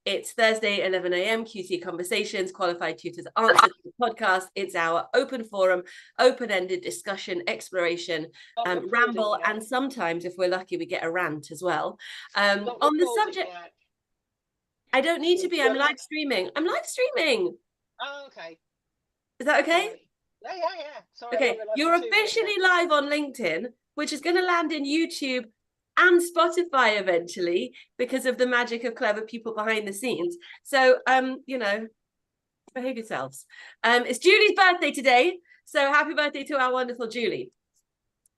It's Thursday, 11 a.m. QT Conversations, Qualified Tutors Answer to the podcast. It's our open forum, open-ended discussion, exploration, ramble, and sometimes, if we're lucky, we get a rant as well. On the subject, I don't need to be. I'm live streaming. I'm live streaming. Oh, okay. Is that okay? Sorry. Yeah. Sorry. Okay, you're officially live on LinkedIn, which is going to land in YouTube and Spotify eventually because of the magic of clever people behind the scenes. So, behave yourselves. It's Julie's birthday today. So happy birthday to our wonderful Julie.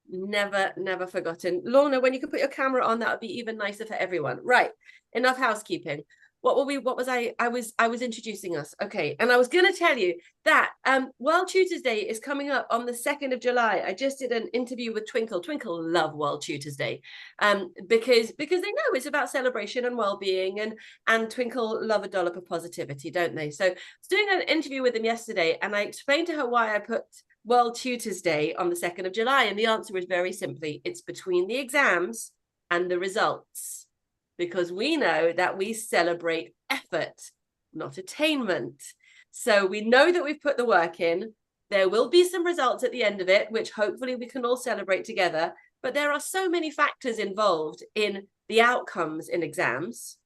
Never forgotten. Lorna, when you can put your camera on, that would be even nicer for everyone. Right. Enough housekeeping. What was I was introducing us. Okay. And I was going to tell you that World Tutors Day is coming up on the 2nd of July. I just did an interview with Twinkle. Twinkle love World Tutors Day because they know it's about celebration and well-being, and Twinkle love a dollop of positivity, don't they? So I was doing an interview with them yesterday, and I explained to her why I put World Tutors Day on the 2nd of July. And the answer is very simply, it's between the exams and the results. Because we know that we celebrate effort, not attainment. So we know that we've put the work in. There will be some results at the end of it, which hopefully we can all celebrate together. But there are so many factors involved in the outcomes in exams.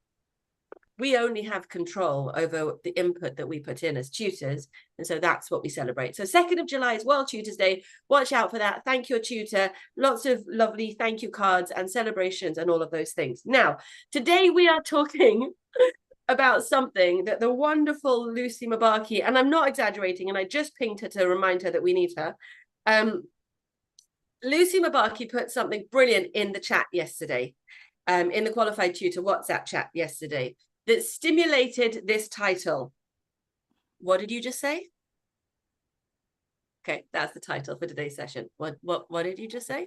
We only have control over the input that we put in as tutors. And so that's what we celebrate. So 2nd of July is World Tutors Day. Watch out for that. Thank your tutor. Lots of lovely thank you cards and celebrations and all of those things. Now, today we are talking about something that the wonderful Lucy Mabaki, and I'm not exaggerating, and I just pinged her to remind her that we need her. Lucy Mabaki put something brilliant in the chat yesterday, in the Qualified Tutor WhatsApp chat yesterday, that stimulated this title. What did you just say? Okay, that's the title for today's session. What did you just say?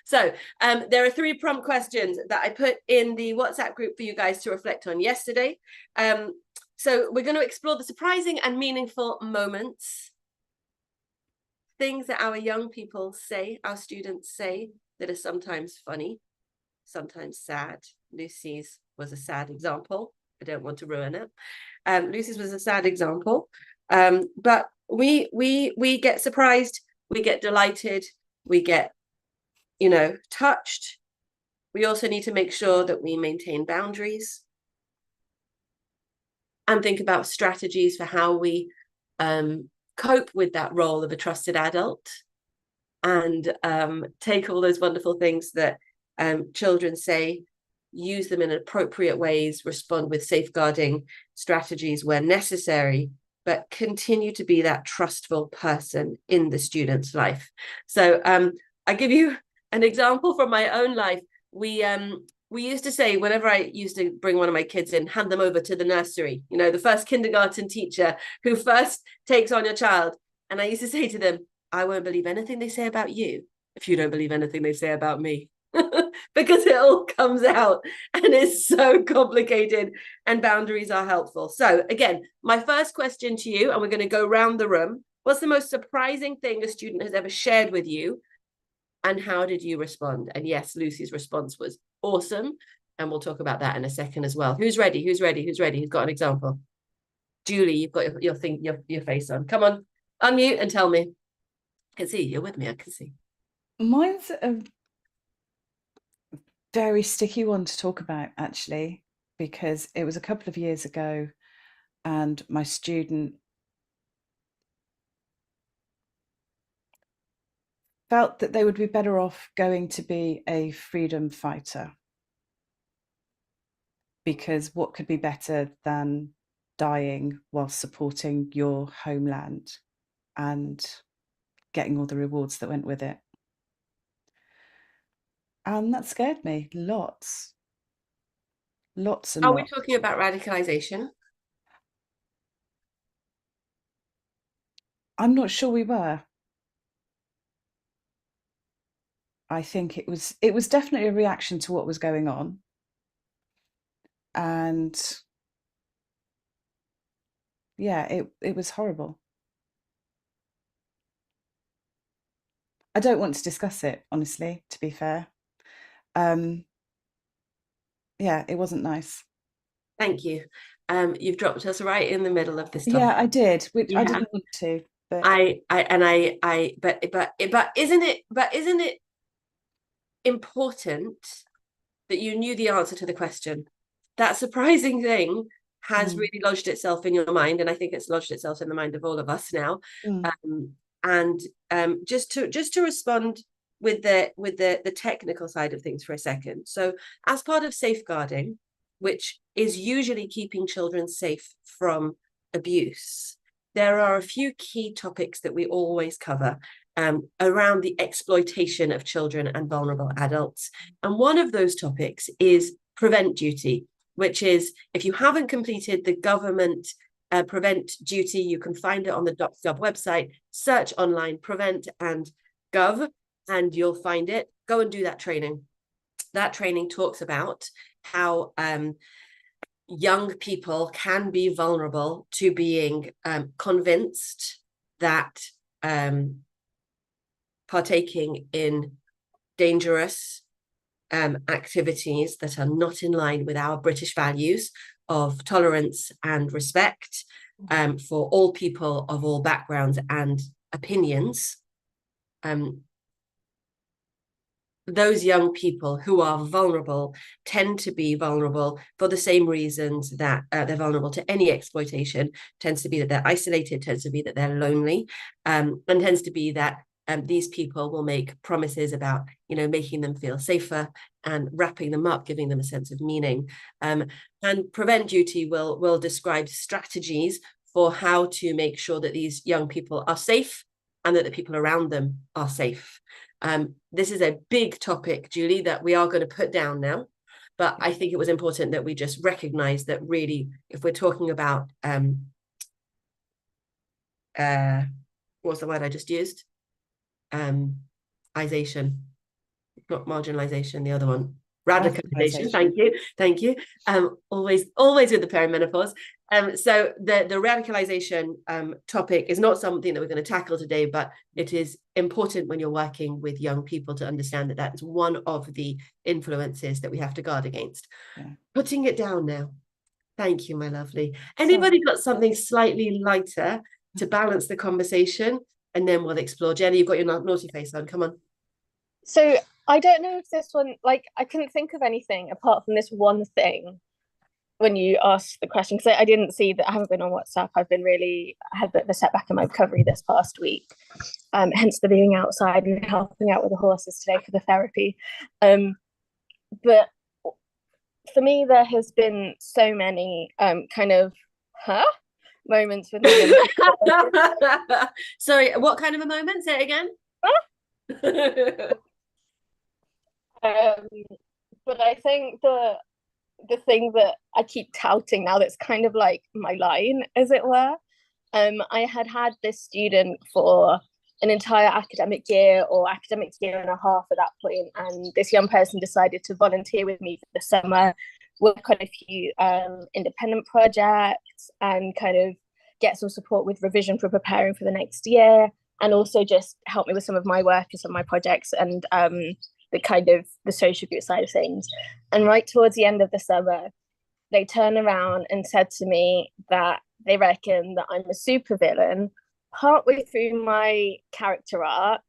So there are 3 prompt questions that I put in the WhatsApp group for you guys to reflect on yesterday. So we're going to explore the surprising and meaningful moments, things that our young people say, our students say, that are sometimes funny, sometimes sad. Lucy's was a sad example. I don't want to ruin it. Lucy's was a sad example. But we get surprised, we get delighted, we get, touched. We also need to make sure that we maintain boundaries and think about strategies for how we cope with that role of a trusted adult, and take all those wonderful things that children say, use them in appropriate ways, respond with safeguarding strategies where necessary, but continue to be that trustful person in the student's life. So I give you an example from my own life. We used to say, whenever I used to bring one of my kids in, hand them over to the nursery, the first kindergarten teacher who first takes on your child. And I used to say to them, I won't believe anything they say about you if you don't believe anything they say about me. Because it all comes out and it's so complicated, and boundaries are helpful. So again, my first question to you, and we're going to go around the room. What's the most surprising thing a student has ever shared with you, and how did you respond? And yes, Lucy's response was awesome, and we'll talk about that in a second as well. Who's ready? Who's got an example? Julie, you've got your thing, your face on. Come on, unmute and tell me. I can see you're with me. I can see. Mine's a very sticky one to talk about, actually, because it was a couple of years ago and my student felt that they would be better off going to be a freedom fighter, because what could be better than dying while supporting your homeland and getting all the rewards that went with it. And that scared me lots and lots. Are we talking about radicalization? I'm not sure we were. I think it was definitely a reaction to what was going on. And yeah, it was horrible. I don't want to discuss it, honestly, to be fair. Yeah, it wasn't nice. Thank you. You've dropped us right in the middle of this topic. Yeah, I did, which I Yeah. didn't want to, but but isn't it important that you knew the answer to the question? That surprising thing has really lodged itself in your mind, and I think it's lodged itself in the mind of all of us now. And just to respond with the technical side of things for a second. So as part of safeguarding, which is usually keeping children safe from abuse, there are a few key topics that we always cover around the exploitation of children and vulnerable adults. And one of those topics is prevent duty, which is, if you haven't completed the government prevent duty, you can find it on the .gov website, search online prevent and gov, and you'll find it. Go and do that training. That training talks about how young people can be vulnerable to being convinced that partaking in dangerous activities that are not in line with our British values of tolerance and respect for all people of all backgrounds and opinions. Those young people who are vulnerable tend to be vulnerable for the same reasons that they're vulnerable to any exploitation. Tends to be that they're isolated, tends to be that they're lonely, and tends to be that these people will make promises about, making them feel safer and wrapping them up, giving them a sense of meaning. And prevent duty will describe strategies for how to make sure that these young people are safe and that the people around them are safe. This is a big topic, Julie, that we are going to put down now. But I think it was important that we just recognize that really, if we're talking about what's the word I just used? Isation, not marginalization, the other one. Radicalization. Thank you. Always with the perimenopause. So the radicalization topic is not something that we're going to tackle today, but it is important when you're working with young people to understand that that's one of the influences that we have to guard against. Yeah. Putting it down now. Thank you, my lovely. Anybody got something slightly lighter to balance the conversation? And then we'll explore. Jenny, you've got your naughty face on. Come on. So I don't know if this one, I couldn't think of anything apart from this one thing when you asked the question, because I didn't see that. I haven't been on WhatsApp. I've been had a bit of a setback in my recovery this past week, hence the being outside and helping out with the horses today for the therapy. But for me, there has been so many moments with me. Sorry, what kind of a moment? Say it again. But I think the thing that I keep touting now, that's kind of like my line, as it were. I had this student for an entire academic year or academic year and a half at that point, and this young person decided to volunteer with me for the summer, work on a few independent projects, and kind of get some support with revision for preparing for the next year, and also just help me with some of my work and some of my projects and the social group side of things. And right towards the end of the summer, they turned around and said to me that they reckon that I'm a supervillain partway through my character arc.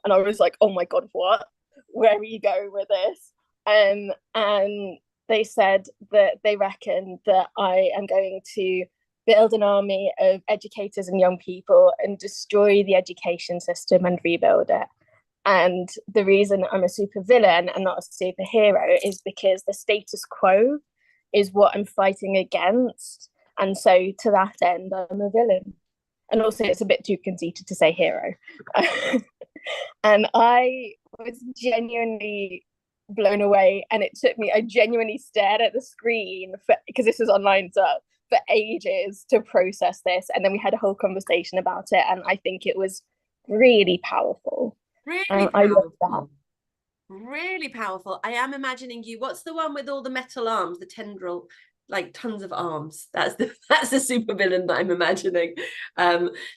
And I was like, oh my God, what? Where are you going with this? And they said that they reckon that I am going to build an army of educators and young people and destroy the education system and rebuild it. And the reason I'm a supervillain and not a superhero is because the status quo is what I'm fighting against. And so to that end, I'm a villain. And also it's a bit too conceited to say hero. And I was genuinely blown away. And it took me, I genuinely stared at the screen because this was online, so for ages to process this. And then we had a whole conversation about it. And I think it was really powerful. Really powerful. I love that. Really powerful. I am imagining you. What's the one with all the metal arms, the tendril, like tons of arms? That's the supervillain that I'm imagining.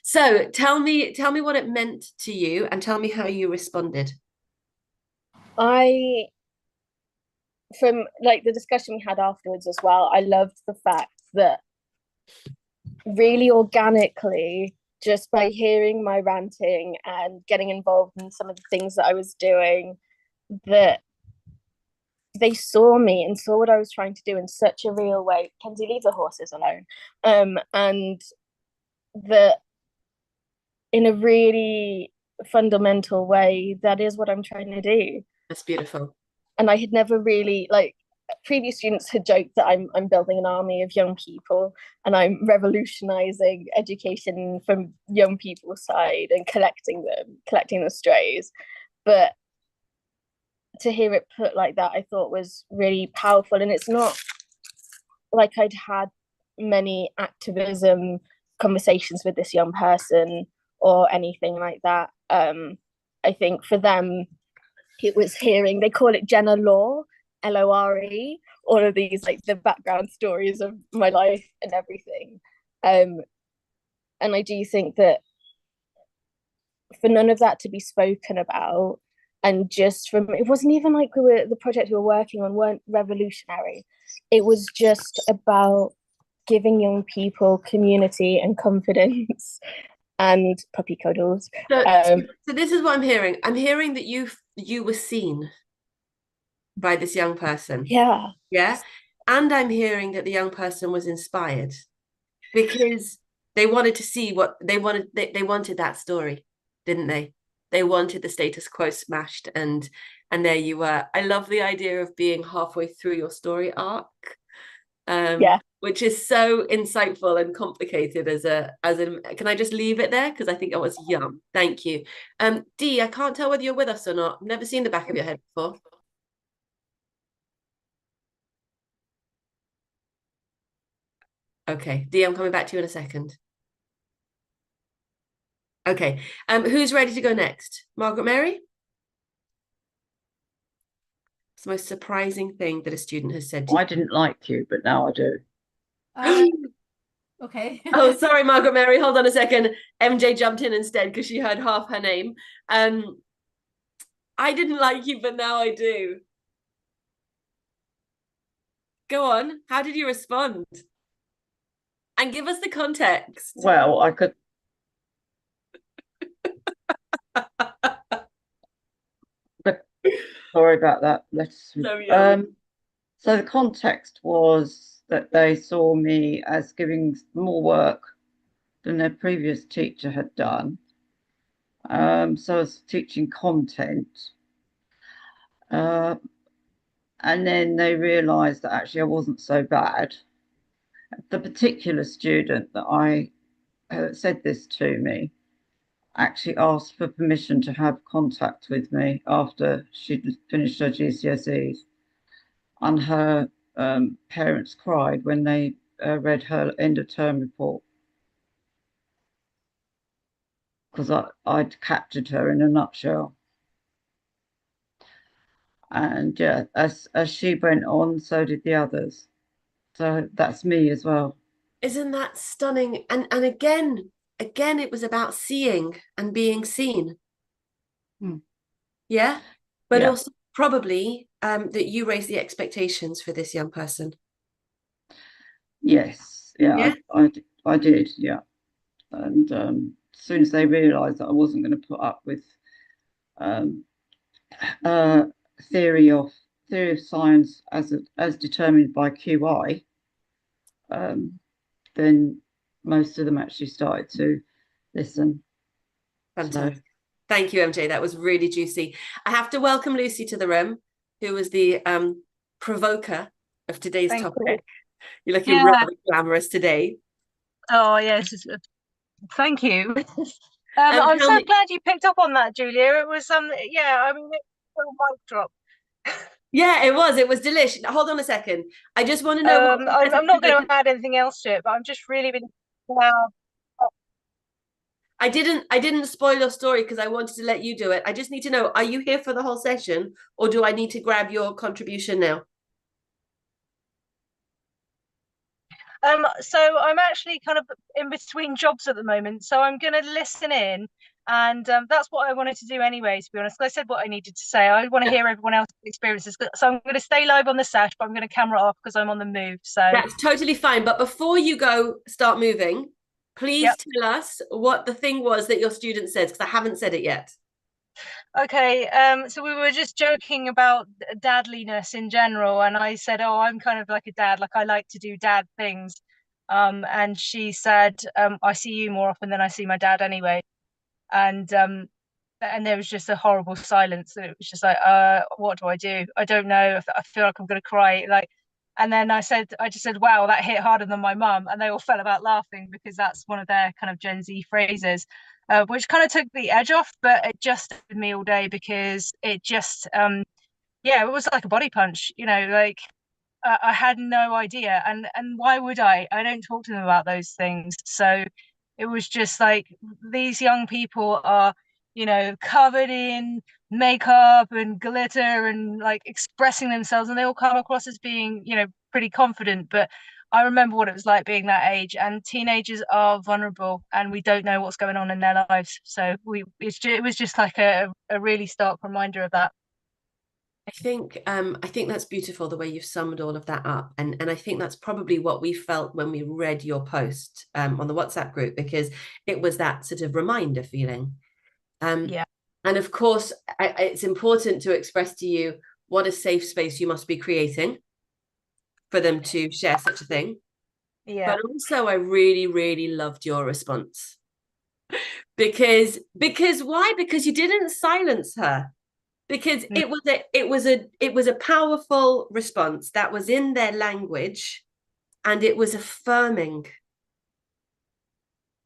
So tell me what it meant to you, and tell me how you responded. I from like the discussion we had afterwards as well, I loved the fact that really organically, just by hearing my ranting and getting involved in some of the things that I was doing, that they saw me and saw what I was trying to do in such a real way. Kenzie, leave the horses alone. And that in a really fundamental way, that is what I'm trying to do. That's beautiful. And I had never really, like, previous students had joked that I'm building an army of young people and I'm revolutionizing education from young people's side and collecting the strays. But to hear it put like that, I thought was really powerful. And it's not like I'd had many activism conversations with this young person or anything like that. I think for them, it was hearing, they call it Jenna Lore, Lore, all of these, like, the background stories of my life and everything. And I do think that for none of that to be spoken about, and just from, it wasn't even like the project we were working on weren't revolutionary. It was just about giving young people community and confidence and puppy cuddles. So this is what I'm hearing. I'm hearing that you were seen by this young person. Yeah. Yeah. And I'm hearing that the young person was inspired because they wanted to see what they wanted. They wanted that story, didn't they? They wanted the status quo smashed, and there you were. I love the idea of being halfway through your story arc. Yeah. Which is so insightful and complicated as a can I just leave it there? Because I think that was yum. Thank you. Dee, I can't tell whether you're with us or not. I've never seen the back of your head before. Okay, Dee, I'm coming back to you in a second. Okay, who's ready to go next? Margaret Mary? It's the most surprising thing that a student has said to you. I didn't like you, but now I do. Okay. Oh, sorry, Margaret Mary. Hold on a second. MJ jumped in instead because she heard half her name. I didn't like you, but now I do. Go on. How did you respond? And give us the context. Well, I could. Sorry about that. So the context was that they saw me as giving more work than their previous teacher had done. So I was teaching content. And then they realised that actually I wasn't so bad. The particular student that I said this to me actually asked for permission to have contact with me after she'd finished her GCSEs. And her parents cried when they read her end of term report, because I'd captured her in a nutshell. And yeah, as she went on, so did the others. So that's me as well. Isn't that stunning? And again, it was about seeing and being seen. Yeah, but Yeah. also probably that you raised the expectations for this young person. Yes, yeah, Yeah. I did, yeah. And as soon as they realised that I wasn't going to put up with theory of science as determined by QI, then most of them actually started to listen. Fantastic. So. Thank you, MJ. That was really juicy. I have to welcome Lucy to the room, who was the provoker of today's topic. You're looking really glamorous today. Oh, yes. Thank you. I'm so glad you picked up on that, Julia. It was yeah, I mean, it was a mic drop. Yeah, it was delicious. Hold on a second. I just want to know I'm not going to add anything else to it, but I'm just really been proud. I didn't spoil your story because I wanted to let you do it. I just need to know, are you here for the whole session, or do I need to grab your contribution now? So I'm actually kind of in between jobs at the moment, so I'm going to listen in And that's what I wanted to do anyway, to be honest. I said what I needed to say. I want to hear everyone else's experiences. So I'm going to stay live on the sesh, but I'm going to camera off because I'm on the move. So that's totally fine. But before you start moving, please tell us what the thing was that your student said, because I haven't said it yet. Okay, so we were just joking about dadliness in general, and I said, "Oh, I'm kind of like a dad. Like I like to do dad things." And she said, "I see you more often than I see my dad anyway." And there was just a horrible silence. And it was just like, what do I do? I don't know. I feel like I'm going to cry. Like, and then I just said, wow, that hit harder than my mum. And they all fell about laughing because that's one of their kind of Gen Z phrases, which kind of took the edge off, but it just stayed with me all day because it just, yeah, it was like a body punch, like I had no idea, and why would I? I don't talk to them about those things. So it was just like these young people are, covered in makeup and glitter and like expressing themselves, and they all come across as being, pretty confident. But I remember what it was like being that age, and teenagers are vulnerable, and we don't know what's going on in their lives. So it was just like a really stark reminder of that. I think that's beautiful the way you've summed all of that up, and I think that's probably what we felt when we read your post on the WhatsApp group, because it was that sort of reminder feeling. Yeah. And of course, it's important to express to you what a safe space you must be creating for them to share such a thing. Yeah. But also, I really, really loved your response because why? Because you didn't silence her. Because it was a powerful response that was in their language, and it was affirming.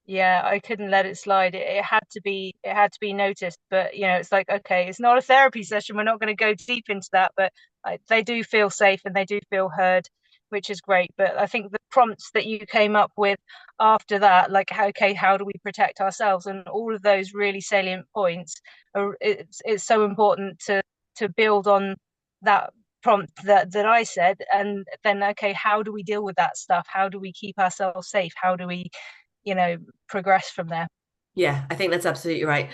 Yeah, I couldn't let it slide. It had to be noticed. But it's like, okay, it's not a therapy session. We're not going to go deep into that, but they do feel safe and they do feel heard, which is great. But I think the prompts that you came up with after that, like, okay, how do we protect ourselves, and all of those really salient points it's so important to build on that prompt that I said, and then, okay, how do we deal with that stuff? How do we keep ourselves safe? How do we progress from there? Yeah, I think that's absolutely right.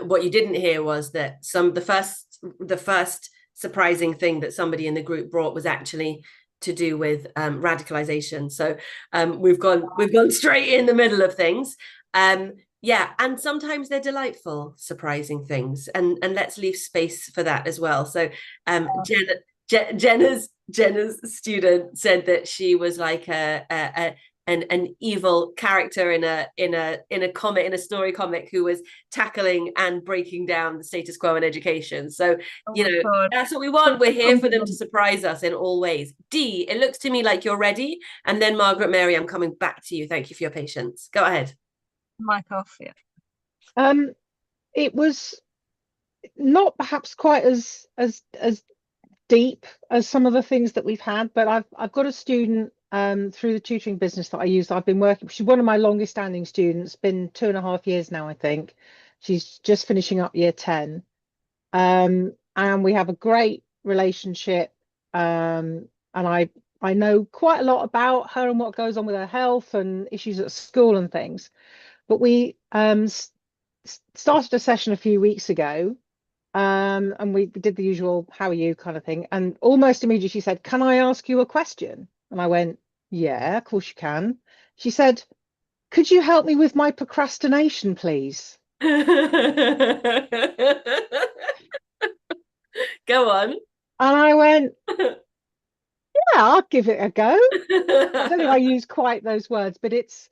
What you didn't hear was that the first surprising thing that somebody in the group brought was actually to do with radicalization. So we've gone straight in the middle of things. Yeah, and sometimes they're delightful, surprising things, and let's leave space for that as well. So Jenna's student said that she was like an evil character in a comic, in a story comic, who was tackling and breaking down the status quo in education. So that's what we want. We're here for them to surprise us in all ways. Dee, it looks to me like you're ready, and then Margaret Mary, I'm coming back to you. Thank you for your patience. Go ahead. Mic off. Yeah. It was not perhaps quite as deep as some of the things that we've had, but I've got a student through the tutoring business that I use. I've been working. She's one of my longest standing students. Been 2.5 years now, I think. She's just finishing up year 10, and we have a great relationship. And I know quite a lot about her and what goes on with her health and issues at school and things. But we started a session a few weeks ago, and we did the usual "how are you" kind of thing, and almost immediately she said, "Can I ask you a question?" And I went, "Yeah, of course you can." She said, "Could you help me with my procrastination, please?" Go on. And I went, "Yeah, I'll give it a go." I don't think I use quite those words, but it's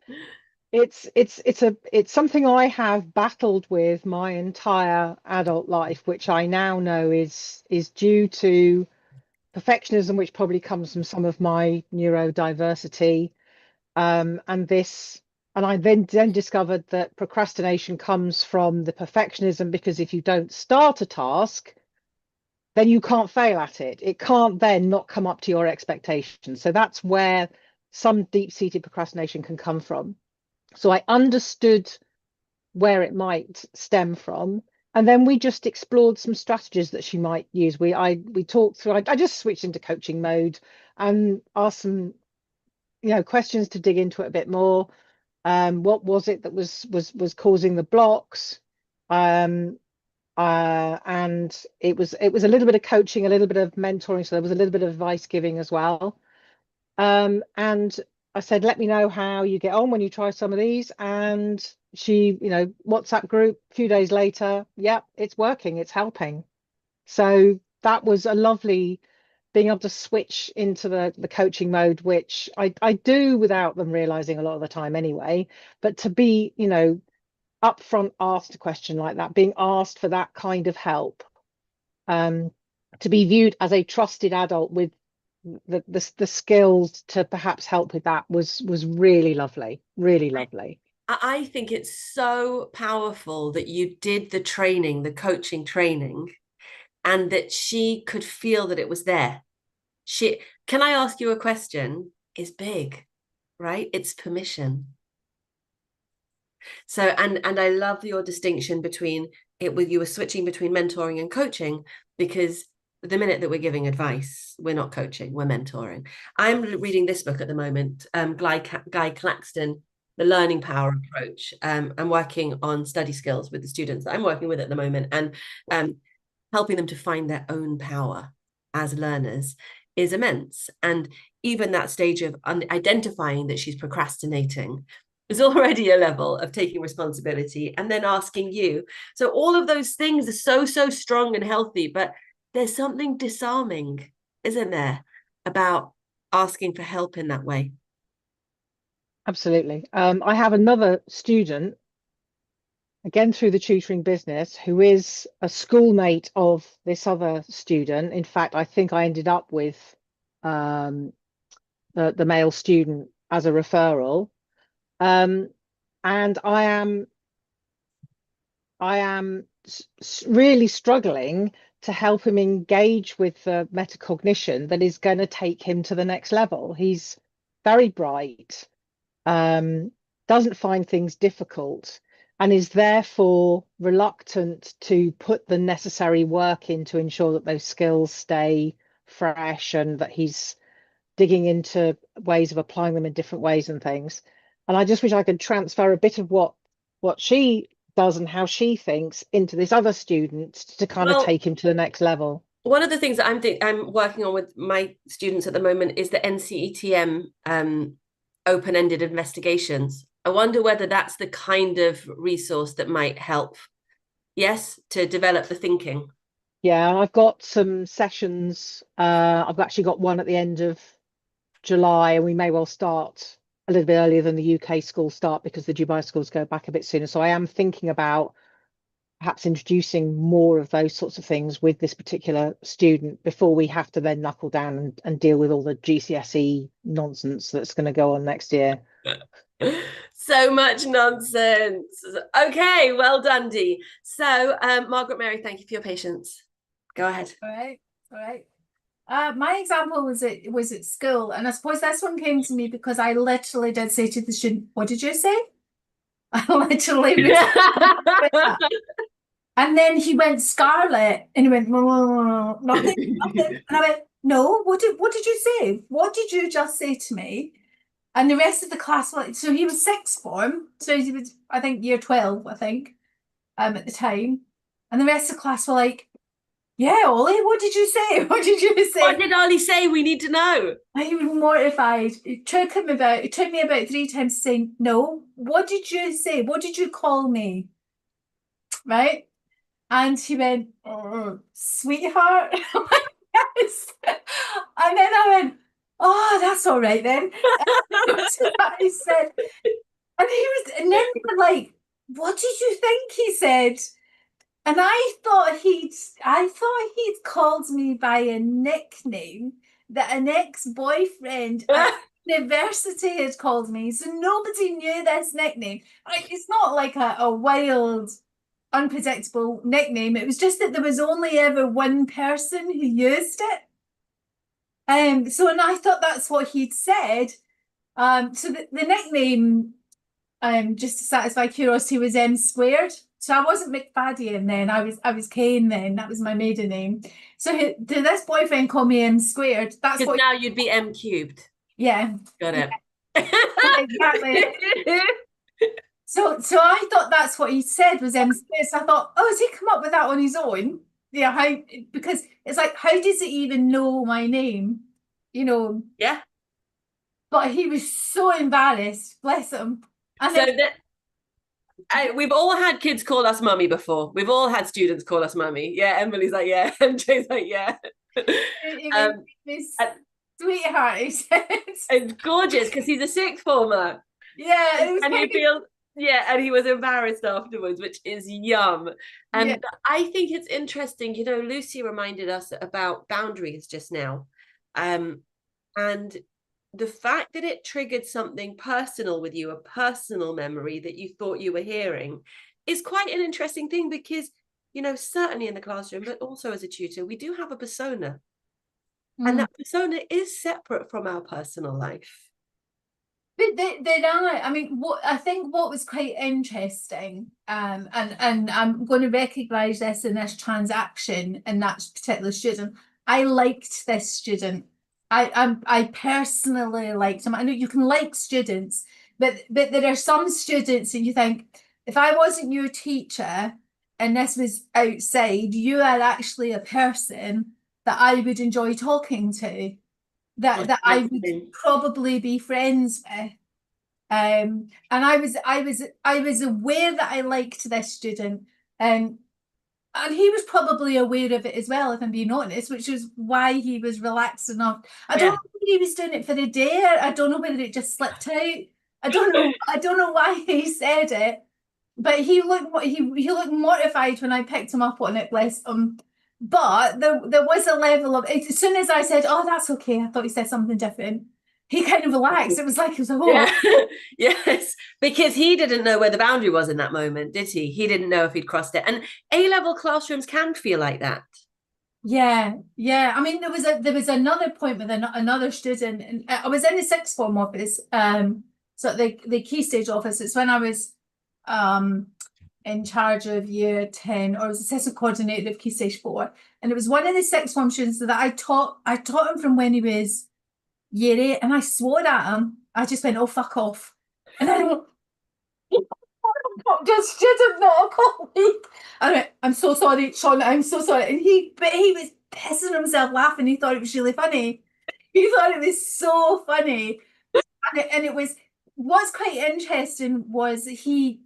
something I have battled with my entire adult life, which I now know is due to perfectionism, which probably comes from some of my neurodiversity, and I then discovered that procrastination comes from the perfectionism, because if you don't start a task, then you can't fail at it. It can't then not come up to your expectations. So that's where some deep-seated procrastination can come from. So I understood where it might stem from, and then we just explored some strategies that she might use. We talked through. I just switched into coaching mode and asked some questions to dig into it a bit more. What was it that was causing the blocks? And it was a little bit of coaching, a little bit of mentoring, so there was a little bit of advice giving as well. And I said, let me know how you get on when you try some of these. And she, WhatsApp group, a few days later, yep, it's working, it's helping. So that was a lovely being able to switch into the coaching mode, which I do without them realizing a lot of the time anyway. But to be, upfront asked a question like that, being asked for that kind of help, to be viewed as a trusted adult with the skills to perhaps help with that was really lovely, really lovely. I think it's so powerful that you did the training, the coaching training, and that she could feel that it was there. Can I ask you a question? Is big, right? It's permission. So, and I love your distinction between it with you were switching between mentoring and coaching, because the minute that we're giving advice, we're not coaching, we're mentoring. I'm reading this book at the moment, Guy Claxton, The Learning Power Approach. I'm working on study skills with the students that I'm working with at the moment, and helping them to find their own power as learners is immense. And even that stage of identifying that she's procrastinating is already a level of taking responsibility and then asking you. So all of those things are so strong and healthy, but there's something disarming, isn't there, about asking for help in that way? Absolutely. I have another student, again through the tutoring business, who is a schoolmate of this other student. In fact, I think I ended up with the male student as a referral. And I am really struggling to help him engage with the metacognition that is going to take him to the next level. He's very bright, doesn't find things difficult, and is therefore reluctant to put the necessary work in to ensure that those skills stay fresh and that he's digging into ways of applying them in different ways and things. And I just wish I could transfer a bit of what she does and how she thinks into this other student to kind of take him to the next level. One of the things that I'm working on with my students at the moment is the NCETM open-ended investigations. I wonder whether that's the kind of resource that might help, yes, to develop the thinking. Yeah, I've got some sessions. I've actually got one at the end of July, and we may well start a little bit earlier than the UK schools start because the Dubai schools go back a bit sooner. So I am thinking about perhaps introducing more of those sorts of things with this particular student before we have to then knuckle down and deal with all the GCSE nonsense that's going to go on next year. So much nonsense. Okay, well done, Dee. So, Margaret Mary, thank you for your patience. Go ahead. All right. My example was at school, and I suppose this one came to me because I literally did say to the student, "What did you say?" I literally and then he went scarlet and he went, nothing. And I went, "No, what did you say? What did you just say to me?" And the rest of the class, so he was sixth form, so he was, I think, year 12, I think, at the time. And the rest of the class were like, "Yeah, Ollie, what did you say? What did you say?" What did Ollie say? We need to know. I was mortified. It took me about 3 times saying, "No, what did you say? What did you call me?" Right? And he went, "Oh, sweetheart." Yes. And then I went, "Oh, that's all right then." That's what I said. And then they were like, "What did you think he said?" And I thought he'd called me by a nickname that an ex-boyfriend at university had called me. So nobody knew this nickname. It's not like a wild, unpredictable nickname. It was just that there was only ever one person who used it. And I thought that's what he'd said. So the nickname, just to satisfy curiosity, was M squared. So I wasn't McFadden then. I was Kane then. That was my maiden name. So did this boyfriend call me M squared? That's what. Now you'd be M cubed. Yeah. Got it. Exactly. So I thought that's what he said was M-Space. I thought, oh, has he come up with that on his own? Yeah, how, because it's like, how does it even know my name? You know, Yeah. but he was so embarrassed, bless him. And So then, we've all had kids call us mummy before. We've all had students call us mummy. Yeah, Emily's like, yeah, and Jay's like, yeah. it was sweetheart, he said. It's gorgeous because he's a sixth former. Yeah, it was And kind he feels, yeah, and he was embarrassed afterwards, which is yum. And yeah. I think it's interesting, you know, Lucy reminded us about boundaries just now. And the fact that it triggered something personal with you, a personal memory that you thought you were hearing, is quite an interesting thing because, you know, certainly in the classroom, but also as a tutor, we do have a persona. And that persona is separate from our personal life. But there are, I mean, what I think what was quite interesting, and I'm going to recognise this in this transaction and that particular student. I liked this student. I personally liked him. I know you can like students, but there are some students and you think, if I wasn't your teacher and this was outside, you are actually a person that I would enjoy talking to, that I would probably be friends with. And I was aware that I liked this student, and he was probably aware of it as well, if I'm being honest, which is why he was relaxed enough. I don't know if he was doing it for the day. I don't know whether it just slipped out. I don't know. I don't know why he said it, but he looked mortified when I picked him up on it, bless him. But there was a level of, as soon as I said, "Oh, that's okay," I thought he said something different. He kind of relaxed. It was like, oh. Yeah. Yes, because he didn't know where the boundary was in that moment, did he? He didn't know if he'd crossed it. And A-level classrooms can feel like that. Yeah, yeah. I mean, there was another point with another student, and I was in the sixth form office, so the key stage office. It's when I was in charge of year 10, or was assistant coordinator of key stage 4, and it was one of the sixth form students that I taught him from when he was year 8, and I swore at him. I just went, "Oh, fuck off," and then just student, not a colleague. I went, "I'm so sorry, Sean, I'm so sorry." And he was pissing himself laughing. He thought it was really funny. He thought it was so funny. And it was, what's quite interesting was he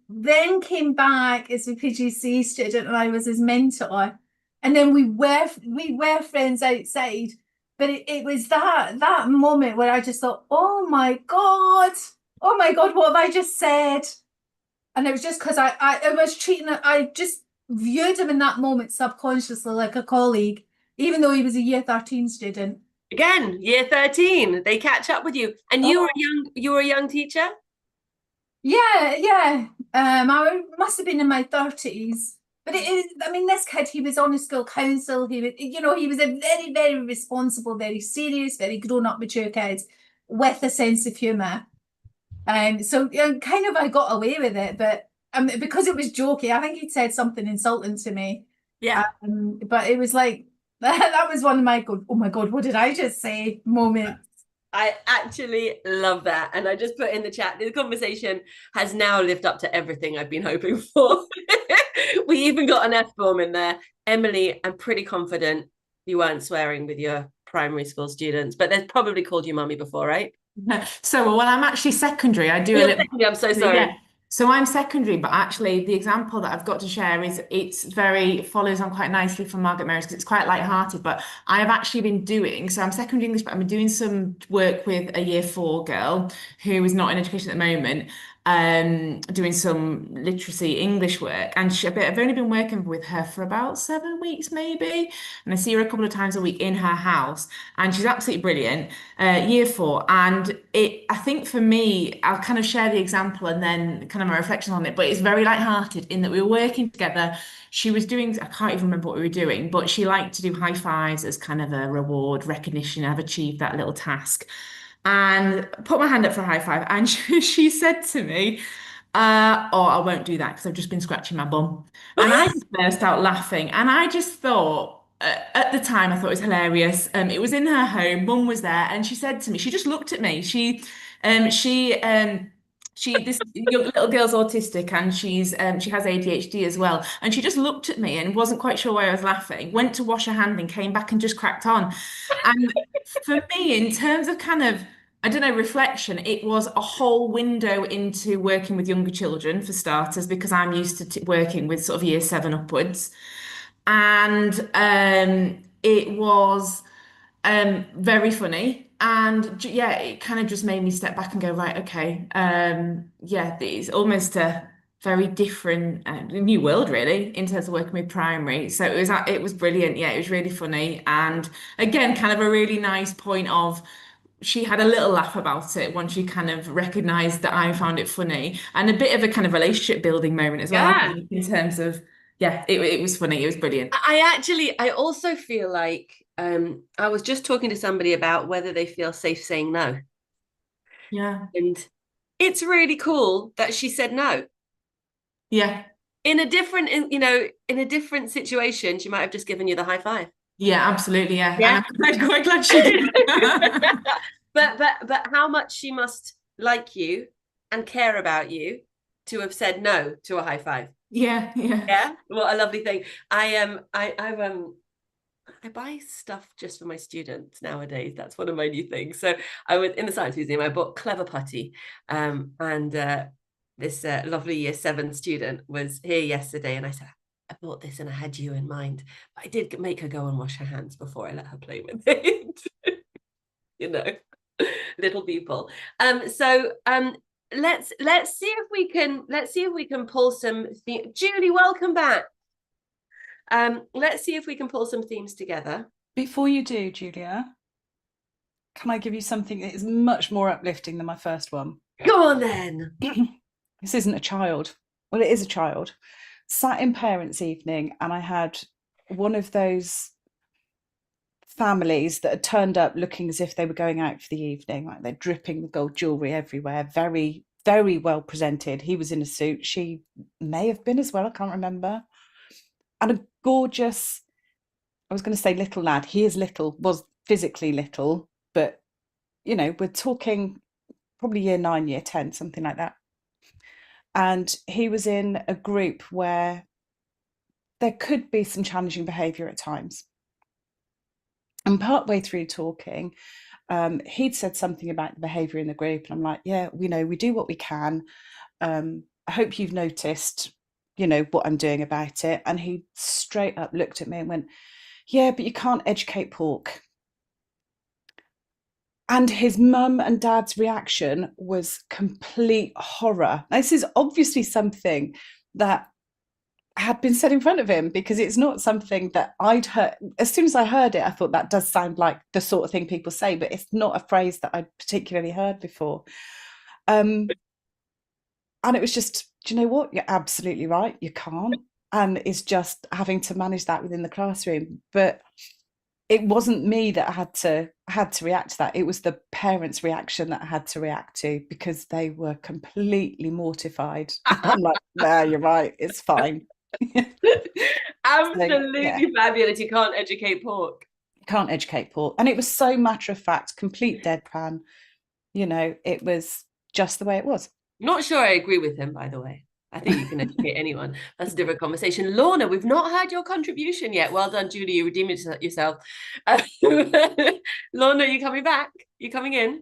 then came back as a PGC student and I was his mentor. And then we were friends outside. But it was that moment where I just thought, oh my God, what have I just said? And it was just because I was I just viewed him in that moment subconsciously like a colleague, even though he was a year 13 student. Again, year 13, they catch up with you. And you were a young teacher? Yeah. I must have been in my 30s. But it is, I mean, this kid, he was on the school council. He was, he was a very, very responsible, very serious, very grown-up, mature kid with a sense of humour. So kind of I got away with it, but because it was jokey, I think he'd said something insulting to me. Yeah. But it was like, that was one of my, oh my God, what did I just say moments. I actually love that. And I just put in the chat, the conversation has now lived up to everything I've been hoping for. We even got an F-bomb in there. Emily, I'm pretty confident you weren't swearing with your primary school students, but they've probably called you mummy before, right? So, well, I'm actually secondary. I do a little. I'm so sorry. Yeah. So I'm secondary, but actually the example that I've got to share is follows on quite nicely from Margaret Mary's because it's quite light-hearted, but I have actually been so I'm secondary English, but I've been doing some work with a year 4 girl who is not in education at the moment, doing some literacy English work. And I've only been working with her for about 7 weeks maybe. And I see her a couple of times a week in her house and she's absolutely brilliant, year 4. And I think for me, I'll kind of share the example and then kind of my reflection on it, but it's very light-hearted in that we were working together. She was doing, I can't even remember what we were doing, but she liked to do high fives as kind of a reward, recognition. I've achieved that little task. And put my hand up for a high five. And she said to me, "Oh, I won't do that because I've just been scratching my bum." And I just burst out laughing. And I just thought, at the time, I thought it was hilarious. It was in her home, mum was there, and she said to me, she just looked at me. She this young little girl's autistic, and she has ADHD as well. And she just looked at me and wasn't quite sure why I was laughing, went to wash her hand and came back and just cracked on. And for me, in terms of kind of, I don't know, reflection, it was a whole window into working with younger children, for starters, because I'm used to working with sort of year 7 upwards. And it was very funny. And yeah, it kind of just made me step back and go, right, okay, yeah, it's almost a very different new world, really, in terms of working with primary. So it was brilliant. Yeah, it was really funny. And again, kind of a really nice point of, she had a little laugh about it once she kind of recognized that I found it funny, and a bit of a kind of relationship building moment as well, Yeah. in terms of, yeah, it was funny. It was brilliant. I also feel like I was just talking to somebody about whether they feel safe saying no. Yeah. And it's really cool that she said no. Yeah. In a different, in a different situation, she might have just given you the high five. Yeah, absolutely. Yeah. Yeah. And I'm quite glad she did. But how much she must like you and care about you to have said no to a high five. Yeah, yeah. Yeah. What a lovely thing. I buy stuff just for my students nowadays. That's one of my new things. So I was in the Science Museum, I bought Clever Putty. And this lovely year 7 student was here yesterday, and I said, I bought this and I had you in mind. But I did make her go and wash her hands before I let her play with it. You know, little people. So let's see if we can pull some Julie, welcome back. Let's see if we can pull some themes together. Before you do, Julia, can I give you something that is much more uplifting than my first one? Go on then. This isn't a child. Well, it is a child. Sat in parents' evening, and I had one of those families that had turned up looking as if they were going out for the evening, like they're dripping with gold jewelry everywhere, very, very well presented. He was in a suit. She may have been as well. I can't remember. And a gorgeous, I was going to say little lad. He is little, was physically little, but, we're talking probably year 9, year 10, something like that. And he was in a group where there could be some challenging behaviour at times. And partway through talking, he'd said something about the behaviour in the group. And I'm like, yeah, we do what we can. I hope you've noticed, what I'm doing about it. And he straight up looked at me and went, yeah, but you can't educate pork. And his mum and dad's reaction was complete horror. Now, this is obviously something that had been said in front of him, because it's not something that I'd heard. As soon as I heard it, I thought that does sound like the sort of thing people say, but it's not a phrase that I'd particularly heard before. And it was just, do you know what? You're absolutely right. You can't. And it's just having to manage that within the classroom. But it wasn't me that had to react to that. It was the parents' reaction that I had to react to, because they were completely mortified. I'm like, no, you're right. It's fine. Absolutely. So, yeah. Fabulous. You can't educate pork. You can't educate pork. And it was so matter of fact, complete deadpan. It was just the way it was. Not sure I agree with him, by the way. I think you can educate anyone. That's a different conversation. Lorna, we've not heard your contribution yet. Well done, Julie. You redeemed yourself. Lorna, are you coming back? You coming in?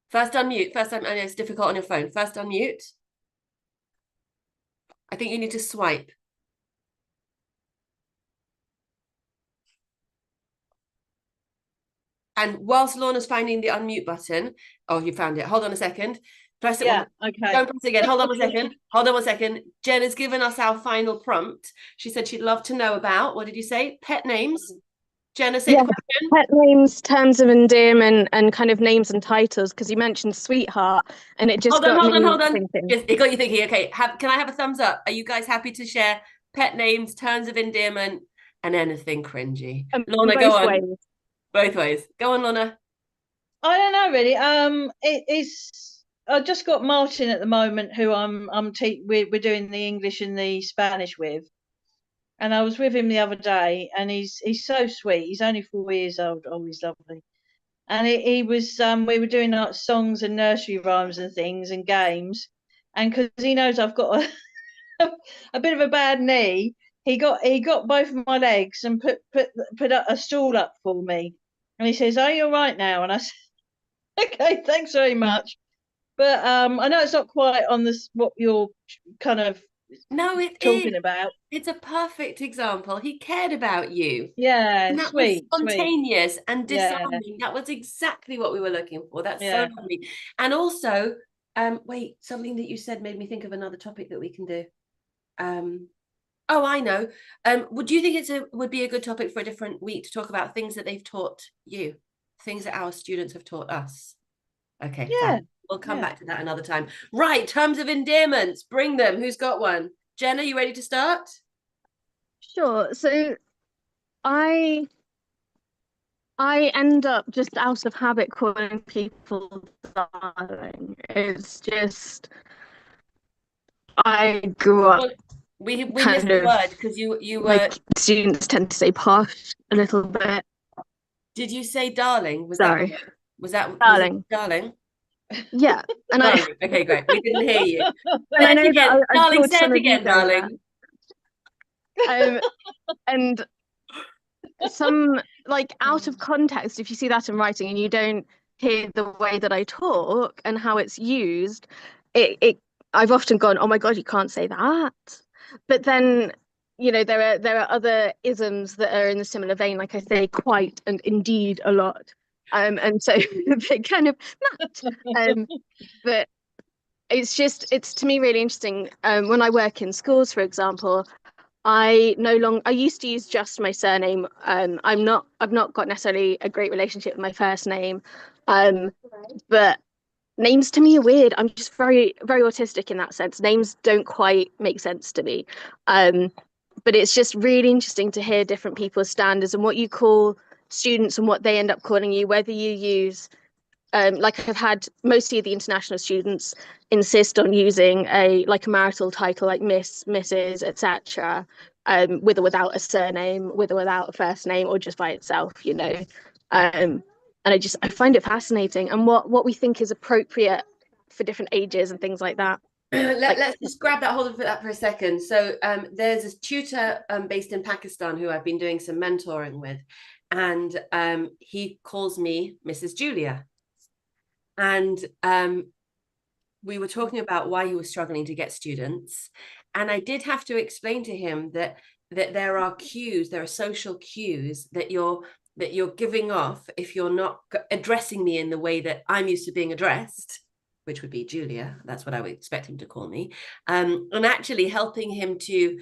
First unmute. First time. I know it's difficult on your phone. First unmute. I think you need to swipe. And whilst Lorna's finding the unmute button, oh, you found it. Hold on a second. Press it. Yeah, okay. Don't press it again. Hold on a second. Hold on 1 second. Jen has given us our final prompt. She said she'd love to know about, what did you say? Pet names. Jenna, say the question. Pet names, terms of endearment, and kind of names and titles, because you mentioned sweetheart, and it just Hold on. thinking. Yes, it got you thinking. Okay, can I have a thumbs up? Are you guys happy to share pet names, terms of endearment, and anything cringy? Lorna, go on. Ways. Both ways. Go on, Lorna. I don't know really. I just got Martin at the moment, who we're doing the English and the Spanish with, and I was with him the other day, and he's so sweet. He's only 4 years old. Oh, he's lovely. and he was we were doing like songs and nursery rhymes and things and games, and because he knows I've got a bit of a bad knee, he got both of my legs and put a stool up for me, and he says, "Are you all right now?" And I said, "Okay, thanks very much." But I know it's not quite on this what you're kind of No, it is. talking about. It's a perfect example. He cared about you. Yeah, And that was sweet. spontaneous and Yeah. disarming. That was exactly what we were looking for. That's so Yeah. lovely. And also, wait, something that you said made me think of another topic that we can do. Oh, I know. Would you think would be a good topic for a different week to talk about things that they've taught you, things that our students have taught us? Okay, Yeah. fine. We'll come back to that another time. Right, terms of endearments. Bring them. Who's got one? Jenna, you ready to start? Sure. So I end up just out of habit calling people darling. It's just I grew up Well, we kind missed the of word because you were. like students tend to say posh a little bit. Did you say darling? Sorry. Was it Darling. darling? Yeah, and Darling. Okay, great. We didn't hear you. and I know again. that I Darling, told say some it of you again, guys darling. that. And some like out of context, if you see that in writing and you don't hear the way that I talk and how it's used, it I've often gone, oh my God, you can't say that. But then, you know, there are other isms that are in the similar vein, like I say quite and indeed a lot. And so they kind of not. But it's to me really interesting. When I work in schools, for example, I used to use just my surname. I've not got necessarily a great relationship with my first name. But names to me are weird. I'm just very, very autistic in that sense. Names don't quite make sense to me. But it's just really interesting to hear different people's standards and what you call students and what they end up calling you, whether you use like I've had mostly the international students insist on using a marital title like Miss, Mrs, etc. With or without a surname, with or without a first name, or just by itself, you know. And I find it fascinating, and what we think is appropriate for different ages and things like that. Let's just grab that hold of that for a second. So there's a tutor based in Pakistan who I've been doing some mentoring with, and he calls me Mrs. Julia. And we were talking about why he was struggling to get students. And I did have to explain to him that there are cues, there are social cues that you're giving off if you're not addressing me in the way that I'm used to being addressed, which would be Julia. That's what I would expect him to call me. And actually helping him to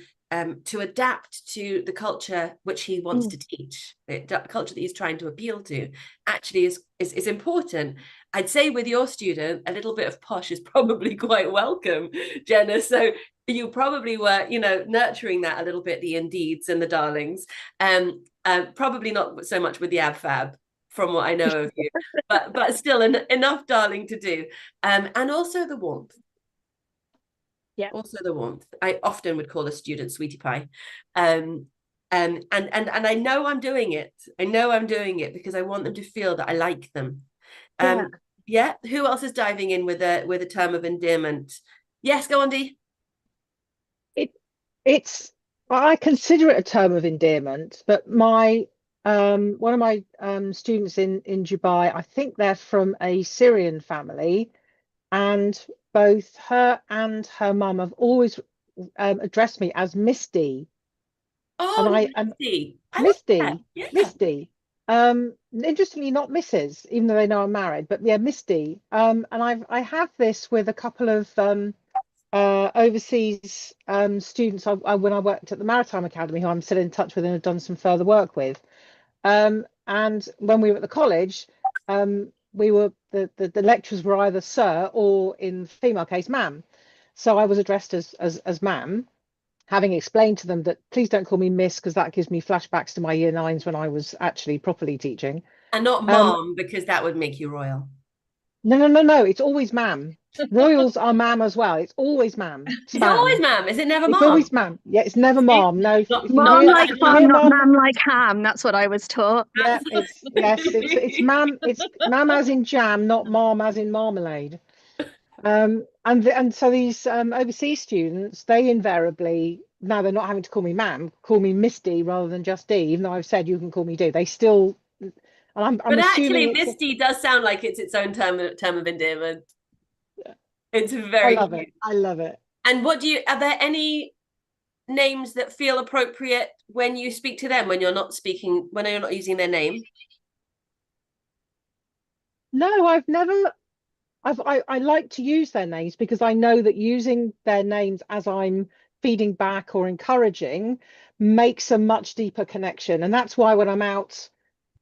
adapt to the culture which he wants to teach, the culture that he's trying to appeal to, actually is important. I'd say with your student, a little bit of posh is probably quite welcome, Jenna. So you probably were, nurturing that a little bit, the indeeds and the darlings. Probably not so much with the ab-fab, from what I know of you, but still enough darling to do. And also the warmth. Yeah. Also the warmth. I often would call a student sweetie pie. And I know I'm doing it. I know I'm doing it because I want them to feel that I like them. Yeah. Who else is diving in with a term of endearment? Yes, go on, Dee. I consider it a term of endearment, but my one of my students in Dubai, I think they're from a Syrian family, and both her and her mum have always addressed me as Misty. Oh, Misty. Misty. Yeah. Misty. Interestingly, not Mrs., even though they know I'm married, but yeah, Misty. And I have this with a couple of overseas students when I worked at the Maritime Academy, who I'm still in touch with and have done some further work with. And when we were at the college, we were the lecturers were either sir or, in the female case, ma'am. So I was addressed as ma'am, having explained to them that please don't call me miss, because that gives me flashbacks to my year nines when I was actually properly teaching. And not mom, because that would make you royal. No, it's always ma'am. Royals are ma'am as well. It's always ma'am. It's It's always ma'am. ma'am. Is it never It's mom? always ma'am. Yeah, it's never See? mom. No, if you Mom hear like if you fun, hear not mom, ma'am like ham. That's what I was taught. yeah, it's ma'am. It's ma'am as in jam, not mom as in marmalade. And so these overseas students, they invariably, now they're not having to call me ma'am, call me Miss D rather than just D, even though I've said you can call me D. They still, and I'm But assuming actually, it's Misty does sound like it's its own term of endearment. It's I very love cute. it. I love it. And are there any names that feel appropriate when you speak to them, when you're not using their name? No, I've never. I like to use their names because I know that using their names as I'm feeding back or encouraging makes a much deeper connection. And that's why when I'm out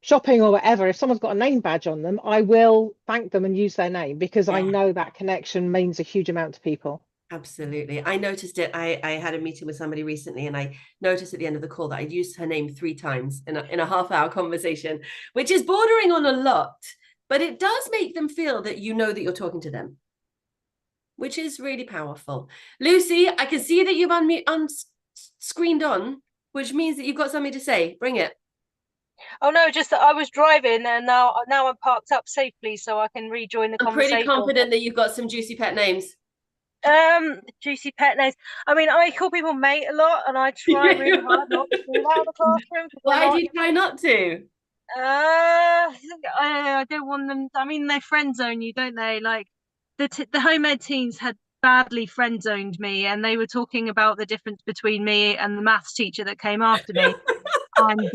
shopping or whatever, if someone's got a name badge on them, I will thank them and use their name because I know that connection means a huge amount to people. Absolutely. I noticed it. I had a meeting with somebody recently, and I noticed at the end of the call that I'd used her name 3 times in a half-hour conversation, which is bordering on a lot, but it does make them feel that you know that you're talking to them, which is really powerful. Lucy, I can see that you've screened on, which means that you've got something to say. Bring it. Oh no, just that I was driving and now I'm parked up safely so I can rejoin the conversation. I'm pretty confident that you've got some juicy pet names. Juicy pet names. I mean, I call people mate a lot, and I try really hard not to do that in the classroom. Why do you try not to? I don't want them. I mean, they friend zone you, don't they? Like the home ed teens had badly friend zoned me, and they were talking about the difference between me and the maths teacher that came after me, and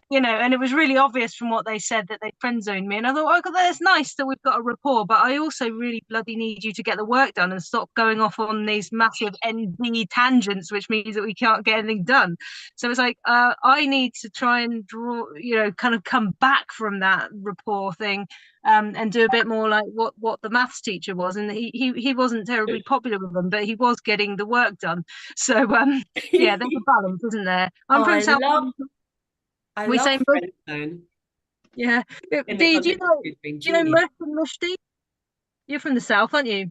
and it was really obvious from what they said that they friend zoned me. And I thought, oh, that's nice that we've got a rapport, but I also really bloody need you to get the work done and stop going off on these massive ND tangents, which means that we can't get anything done. So it's like, I need to try and draw, kind of come back from that rapport thing. And do a bit more like what the maths teacher was, and he wasn't terribly popular with them, but he was getting the work done. So yeah, there's a balance, isn't there? I'm from South. I love friend zone. Yeah. Do you know Mush and Mushti? You're from the South, aren't you?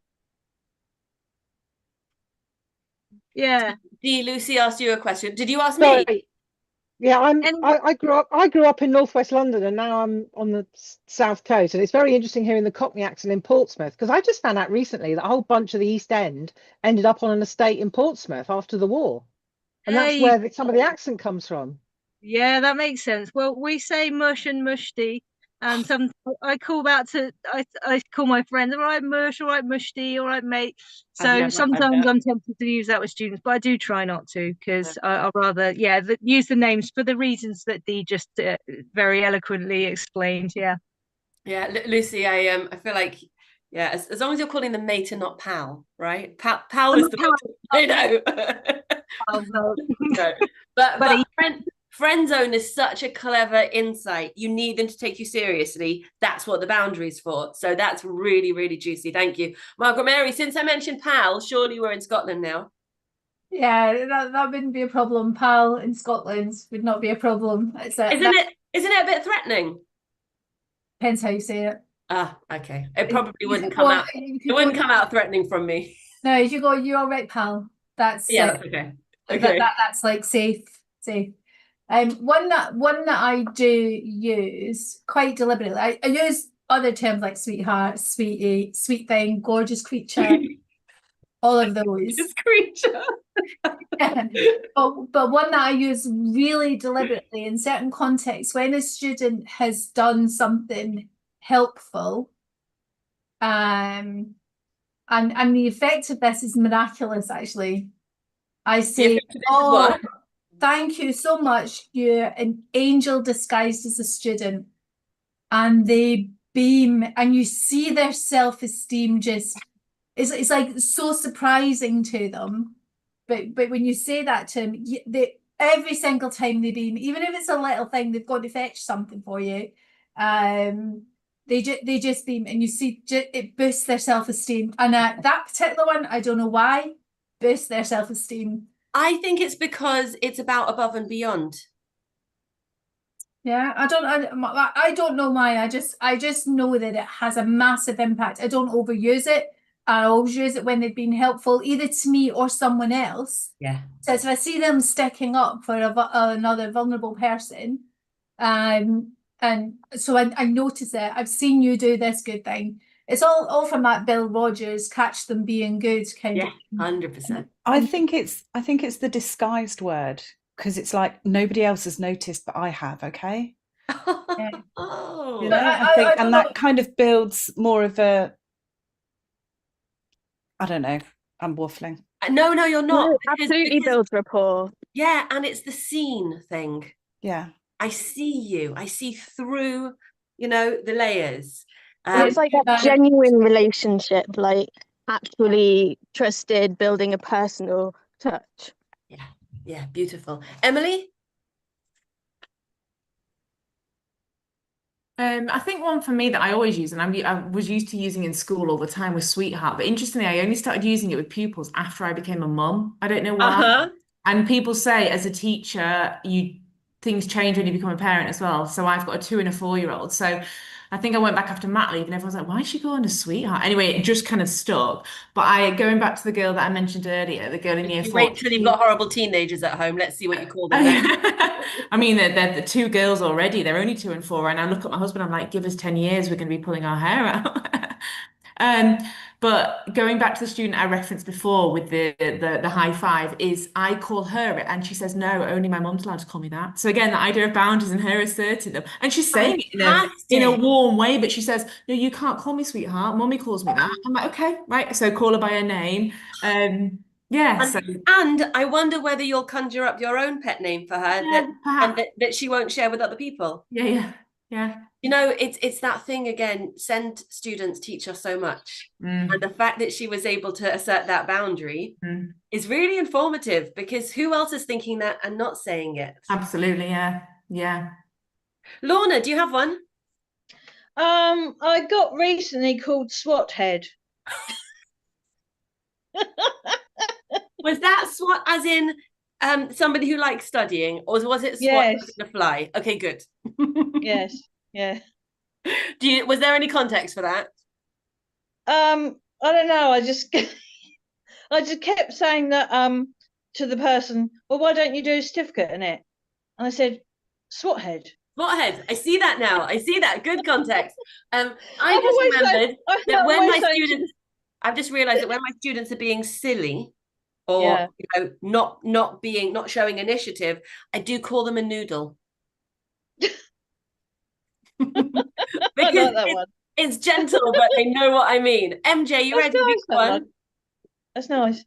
Yeah. Lucy asked you a question. Did you ask me? Sorry. Yeah, I grew up in northwest London, and now I'm on the south coast, and it's very interesting hearing the Cockney accent in Portsmouth, because I just found out recently that a whole bunch of the East End ended up on an estate in Portsmouth after the war, and that's where some of the accent comes from. Yeah, that makes sense. Well, we say mush and mushti, and I call that I call my friends, all right, mush, all right, mushti, all right, mate. So sometimes I'm tempted to use that with students, but I do try not to, because I'd rather, use the names for the reasons that Dee just very eloquently explained. Yeah. Yeah, Lucy, I feel like, as long as you're calling them mate and not pal, right? Pal is the I know. Oh, no. No. But friend zone is such a clever insight. You need them to take you seriously. That's what the boundary's for. So that's really, really juicy. Thank you. Margaret Mary, since I mentioned pal, surely we're in Scotland now. Yeah, that wouldn't be a problem. Pal in Scotland would not be a problem. Isn't it a bit threatening? Depends how you say it. Ah, okay. It probably wouldn't come out. It wouldn't come out threatening from me. No, you go, you're all right, pal. That's that's okay. Okay. That's like safe. One that I do use quite deliberately. I use other terms like sweetheart, sweetie, sweet thing, gorgeous creature, all of those. Gorgeous creature. But one that I use really deliberately in certain contexts, when a student has done something helpful, and the effect of this is miraculous, actually. I say, oh, thank you so much. You're an angel disguised as a student. And they beam, and you see their self-esteem just, it's like so surprising to them. But when you say that to them, every single time they beam, even if it's a little thing, they've got to fetch something for you. They just beam, and you see it boosts their self-esteem. And that particular one, I don't know why, boosts their self-esteem. I think it's because it's about above and beyond. Yeah, I don't know mine. I just know that it has a massive impact. I don't overuse it. I always use it when they've been helpful, either to me or someone else. Yeah. So if I see them sticking up for another vulnerable person, and so I notice it. I've seen you do this good thing. It's all from that Bill Rogers "catch them being good" kind Yeah, of. 100%. I think it's the disguised word, because it's like nobody else has noticed, but I have. Okay, Oh, you But know, I I think, don't and know. that kind of builds more of a. I don't know. I'm waffling. no, you're not. No, absolutely builds rapport. Yeah, and it's the scene thing. Yeah. I see you. I see through, the layers. And it's like that genuine relationship, like actually trusted, building a personal touch. Yeah, beautiful. Emily? I think one for me that I always use, and I was used to using in school all the time, was sweetheart. But interestingly, I only started using it with pupils after I became a mum. I don't know why. Uh-huh. And people say as a teacher, things change when you become a parent as well. So I've got a 2 and a 4-year-old. So I think I went back after mat leave and everyone's like, why is she going to sweetheart? Anyway, it just kind of stuck. But going back to the girl that I mentioned earlier, the girl in year 4. Wait till you've got horrible teenagers at home. Let's see what you call them then. I mean, they're the 2 girls already. They're only 2 and 4. And I look at my husband, I'm like, give us 10 years, we're going to be pulling our hair out. But going back to the student I referenced before with the high five, is I call her it and she says, no, only my mum's allowed to call me that. So again, the idea of boundaries and her asserting them. And she's saying it in a warm way, but she says, no, you can't call me sweetheart. Mummy calls me that. I'm like, okay, right. So call her by her name. And I wonder whether you'll conjure up your own pet name for her that she won't share with other people. Yeah. It's that thing again. Send students teach us so much, and the fact that she was able to assert that boundary is really informative, because who else is thinking that and not saying it? Absolutely, yeah. Lorna, do you have one? I got recently called SWAT head. Was that SWAT as in somebody who likes studying, or was it SWAT Yes. as in a fly? Okay, good. Yes, yeah. Was there any context for that? I don't know. I just kept saying that to the person, well, why don't you do a certificate in it? And I said, SWAT head. SWAT head. I see that now. I see that. Good context. I've just realized that when my students are being silly or not showing initiative, I do call them a noodle. Because I like that one. It's gentle, but they know what I mean. MJ, you ready to pick one? That's nice.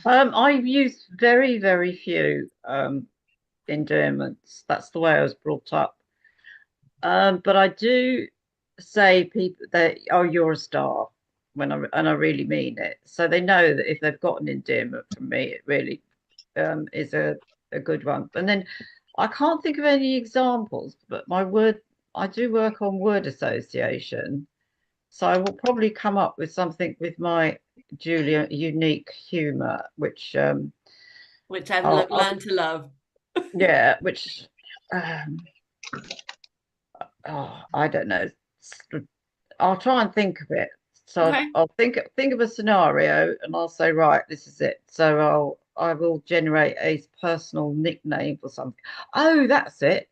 I've used very, very few endearments. That's the way I was brought up. But I do say people that, oh, you're a star, and I really mean it. So they know that if they've got an endearment from me, it really is a good one. And then I can't think of any examples, but I do work on word association. So I will probably come up with something with my Julia unique humour, which I've learned to love. Yeah, which I don't know. I'll try and think of it. So okay. I'll think of a scenario and I'll say, right, this is it. So I will generate a personal nickname for something. Oh, that's it.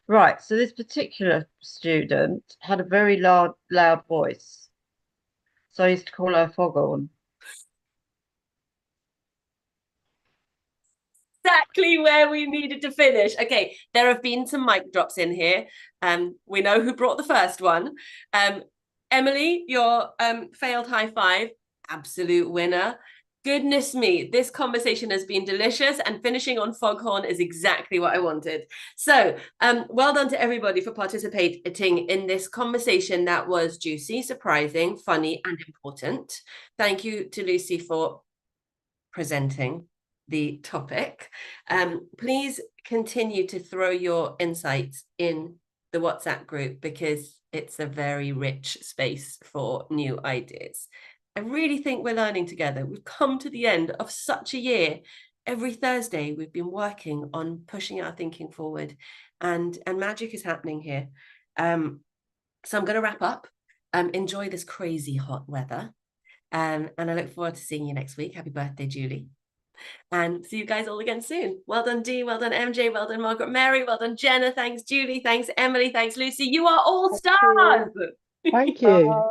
Right. So this particular student had a very loud voice. So I used to call her Foghorn. Exactly where we needed to finish. Okay, there have been some mic drops in here. We know who brought the first one. Emily, your failed high five, absolute winner. Goodness me, this conversation has been delicious, and finishing on Foghorn is exactly what I wanted. So well done to everybody for participating in this conversation that was juicy, surprising, funny, and important. Thank you to Lucy for presenting the topic. Please continue to throw your insights in the WhatsApp group, because it's a very rich space for new ideas. I really think we're learning together. We've come to the end of such a year, every Thursday we've been working on pushing our thinking forward, and magic is happening here. So I'm going to wrap up. Enjoy this crazy hot weather. And I look forward to seeing you next week. Happy birthday, Julie. And see you guys all again soon. Well done, Dee. Well done, MJ. Well done, Margaret Mary. Well done, Jenna. Thanks, Julie. Thanks, Emily. Thanks, Lucy. You are all stars. Thank you.